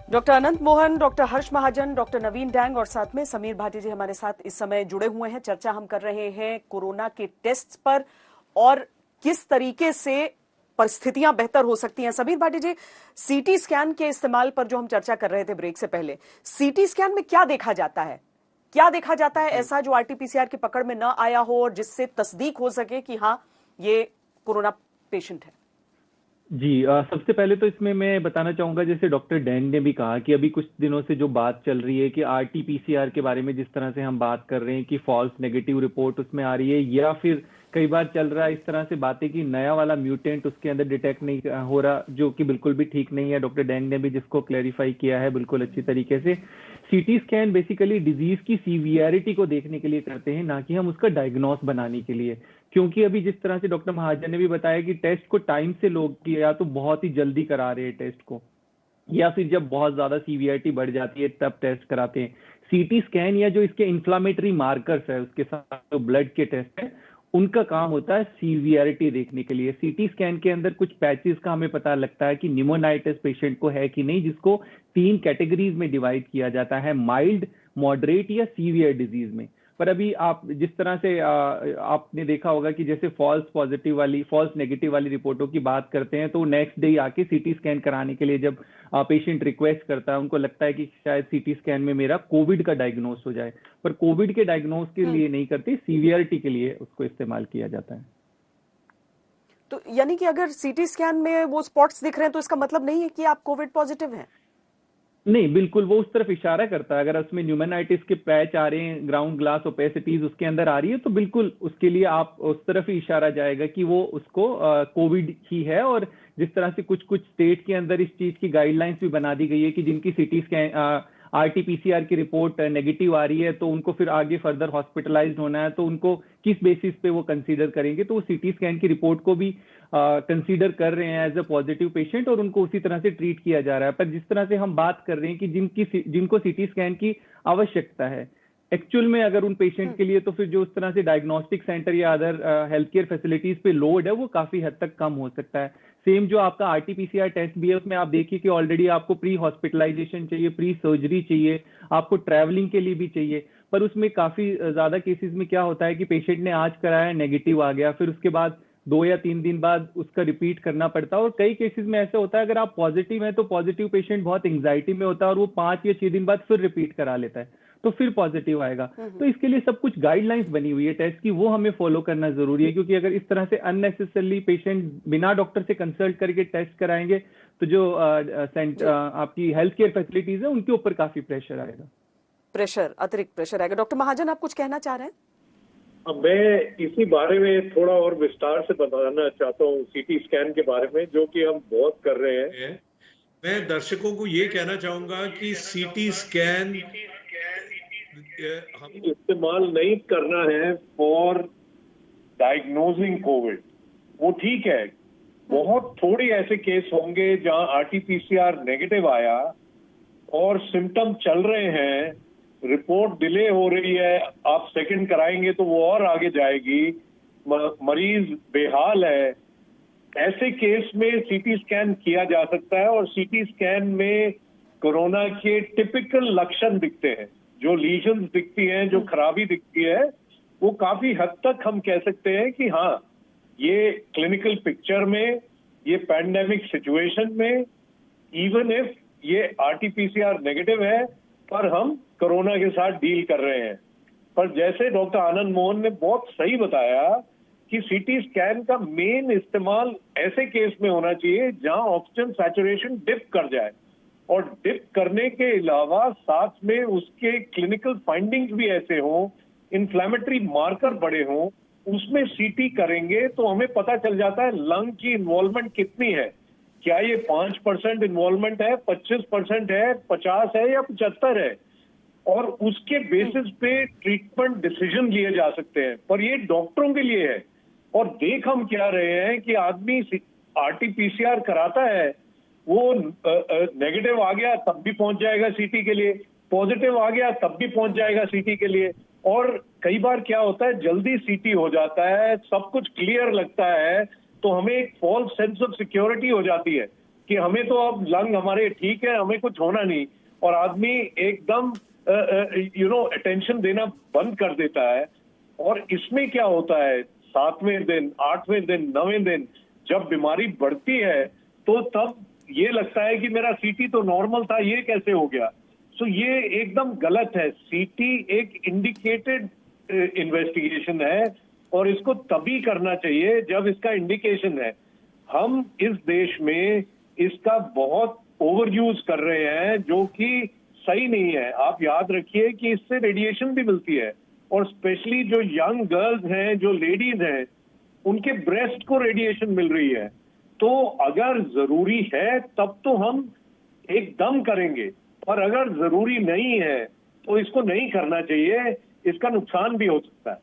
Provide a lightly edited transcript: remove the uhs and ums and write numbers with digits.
Doctor Anant Mohan, doctor हर्ष महाजन, doctor नवीन dang और साथ में समीर भाटी जी हमारे साथ इस समय जुड़े हुए हैं। चर्चा हम कर रहे हैं कोरोना के टेस्ट पर और किस तरीके से परिस्थितियां बेहतर हो सकती हैं। समीर भाटी जी, सीटी स्कैन के इस्तेमाल पर जो हम चर्चा कर रहे थे ब्रेक से पहले, सीटी स्कैन में क्या देखा जाता है? क्या देखा जाता है ऐसा जो आरटीपीसीआर की पकड़ में न आया हो और जिससे तस्दीक हो सके कि हाँ ये कोरोना पेशेंट है? जी, सबसे पहले तो इसमें मैं बताना चाहूंगा, जैसे डॉक्टर डैंग ने भी कहा कि अभी कुछ दिनों से जो बात चल रही है कि आरटीपीसीआर के बारे में जिस तरह से हम बात कर रहे हैं कि फॉल्स नेगेटिव रिपोर्ट उसमें आ रही है, या फिर कई बार चल रहा है इस तरह से बातें कि नया वाला म्यूटेंट उसके अंदर डिटेक्ट नहीं हो रहा, जो कि बिल्कुल भी ठीक नहीं है। डॉक्टर डैंग ने भी जिसको क्लैरिफाई किया है बिल्कुल अच्छी तरीके से। सीटी स्कैन बेसिकली डिजीज की सीवियरिटी को देखने के लिए करते हैं, ना कि हम उसका डायग्नोस बनाने के लिए। क्योंकि अभी जिस तरह से डॉक्टर महाजन ने भी बताया कि टेस्ट को टाइम से लोग या तो बहुत ही जल्दी करा रहे हैं टेस्ट को, या फिर जब बहुत ज्यादा सीवियरिटी बढ़ जाती है तब टेस्ट कराते हैं। सीटी स्कैन या जो इसके इंफ्लामेटरी मार्कर्स है उसके साथ जो ब्लड के टेस्ट है, उनका काम होता है सीवियरिटी देखने के लिए। सीटी स्कैन के अंदर कुछ पैचेस का हमें पता लगता है कि निमोनाइटिस पेशेंट को है कि नहीं, जिसको 3 कैटेगरीज में डिवाइड किया जाता है, माइल्ड, मॉडरेट या सीवियर डिजीज में। पर अभी आप जिस तरह से आपने देखा होगा कि जैसे फॉल्स नेगेटिव वाली रिपोर्टों की बात करते हैं, तो नेक्स्ट डे आके सीटी स्कैन कराने के लिए जब पेशेंट रिक्वेस्ट करता है, उनको लगता है कि शायद सीटी स्कैन में मेरा कोविड का डायग्नोस हो जाए, पर कोविड के डायग्नोस के लिए नहीं करते, सीवियरिटी के लिए उसको इस्तेमाल किया जाता है। तो यानी कि अगर सीटी स्कैन में वो स्पॉट्स दिख रहे हैं तो इसका मतलब नहीं है कि आप कोविड पॉजिटिव हैं? नहीं, बिल्कुल वो उस तरफ इशारा करता है। अगर उसमें न्यूमेनाइटिस के पैच आ रहे हैं, ग्राउंड ग्लास ओपेसिटीज उसके अंदर आ रही है, तो बिल्कुल उसके लिए आप उस तरफ ही इशारा जाएगा कि वो उसको कोविड ही है। और जिस तरह से कुछ कुछ स्टेट के अंदर इस चीज की गाइडलाइंस भी बना दी गई है कि जिनकी सीटी स्कैन आरटीपीसीआर की रिपोर्ट नेगेटिव आ रही है, तो उनको फिर आगे फर्दर हॉस्पिटलाइज्ड होना है, तो उनको किस बेसिस पे वो कंसीडर करेंगे, तो वो सीटी स्कैन की रिपोर्ट को भी कंसीडर कर रहे हैं एज अ पॉजिटिव पेशेंट, और उनको उसी तरह से ट्रीट किया जा रहा है। पर जिस तरह से हम बात कर रहे हैं कि जिनको सीटी स्कैन की आवश्यकता है एक्चुअल में, अगर उन पेशेंट के लिए, तो फिर जो उस तरह से डायग्नोस्टिक सेंटर या अदर हेल्थ केयर फैसिलिटीज पे लोड है वो काफी हद तक कम हो सकता है। सेम जो आपका आरटीपीसीआर टेस्ट भी है, उसमें आप देखिए कि ऑलरेडी आपको प्री हॉस्पिटलाइजेशन चाहिए, प्री सर्जरी चाहिए, आपको ट्रैवलिंग के लिए भी चाहिए। पर उसमें काफी ज्यादा केसेस में क्या होता है कि पेशेंट ने आज कराया, नेगेटिव आ गया, फिर उसके बाद 2 या 3 दिन बाद उसका रिपीट करना पड़ता है। और कई केसेस में ऐसा होता है, अगर आप पॉजिटिव हैं तो पॉजिटिव पेशेंट बहुत एंग्जाइटी में होता है और वो 5 या 6 दिन बाद फिर रिपीट करा लेता है, तो फिर पॉजिटिव आएगा। तो इसके लिए सब कुछ गाइडलाइंस बनी हुई है टेस्ट की, वो हमें फॉलो करना जरूरी है। क्योंकि अगर इस तरह से अननेसेसरली पेशेंट बिना डॉक्टर से कंसल्ट करके टेस्ट कराएंगे, तो जो आपकी हेल्थ केयर फैसिलिटीज है उनके ऊपर काफी प्रेशर आएगा। अतिरिक्त प्रेशर आएगा। डॉक्टर महाजन, आप कुछ कहना चाह रहे हैं? मैं इसी बारे में थोड़ा और विस्तार से बताना चाहता हूँ, सीटी स्कैन के बारे में, जो कि हम बहुत कर रहे हैं। मैं दर्शकों को ये कहना चाहूंगा कि सीटी स्कैन इस्तेमाल नहीं करना है फॉर डायग्नोजिंग कोविड। वो ठीक है, बहुत थोड़ी ऐसे केस होंगे जहां आरटीपीसीआर नेगेटिव आया और सिम्टम चल रहे हैं, रिपोर्ट डिले हो रही है, आप सेकंड कराएंगे तो वो और आगे जाएगी, मरीज बेहाल है, ऐसे केस में सीटी स्कैन किया जा सकता है। और सीटी स्कैन में कोरोना के टिपिकल लक्षण दिखते हैं, जो लीजन्स दिखती हैं, जो खराबी दिखती है, वो काफी हद तक हम कह सकते हैं कि हाँ, ये क्लिनिकल पिक्चर में, ये पैंडेमिक सिचुएशन में, इवन इफ ये आरटीपीसीआर नेगेटिव है, पर हम कोरोना के साथ डील कर रहे हैं। पर जैसे डॉक्टर आनंद मोहन ने बहुत सही बताया कि सीटी स्कैन का मेन इस्तेमाल ऐसे केस में होना चाहिए जहां ऑक्सीजन सैचुरेशन डिप कर जाए, और डिप करने के अलावा साथ में उसके क्लिनिकल फाइंडिंग्स भी ऐसे हों, इन्फ्लेमेटरी मार्कर बड़े हों, उसमें सीटी करेंगे तो हमें पता चल जाता है लंग की इन्वॉल्वमेंट कितनी है। क्या ये 5% इन्वॉल्वमेंट है, 25% है, 50 है या 75 है, और उसके बेसिस पे ट्रीटमेंट डिसीजन लिए जा सकते हैं। पर ये डॉक्टरों के लिए है। और देख हम क्या रहे हैं कि आदमी आरटीपीसीआर कराता है, वो नेगेटिव आ गया तब भी पहुंच जाएगा सीटी के लिए, पॉजिटिव आ गया तब भी पहुंच जाएगा सीटी के लिए। और कई बार क्या होता है, जल्दी सीटी हो जाता है, सब कुछ क्लियर लगता है, तो हमें एक फॉल्स सेंस ऑफ सिक्योरिटी हो जाती है कि हमें तो अब लंग हमारे ठीक है, हमें कुछ होना नहीं, और आदमी एकदम अटेंशन देना बंद कर देता है। और इसमें क्या होता है, 7वें दिन, 8वें दिन, 9वें दिन जब बीमारी बढ़ती है तो तब ये लगता है कि मेरा सीटी तो नॉर्मल था, ये कैसे हो गया। सो ये एकदम गलत है। सीटी एक इंडिकेटेड इन्वेस्टिगेशन है और इसको तभी करना चाहिए जब इसका इंडिकेशन है। हम इस देश में इसका बहुत ओवर यूज कर रहे हैं जो कि सही नहीं है। आप याद रखिए कि इससे रेडिएशन भी मिलती है, और स्पेशली जो यंग गर्ल्स हैं, जो लेडीज हैं, उनके ब्रेस्ट को रेडिएशन मिल रही है। तो अगर जरूरी है तब तो हम एकदम करेंगे, पर अगर जरूरी नहीं है तो इसको नहीं करना चाहिए, इसका नुकसान भी हो सकता है।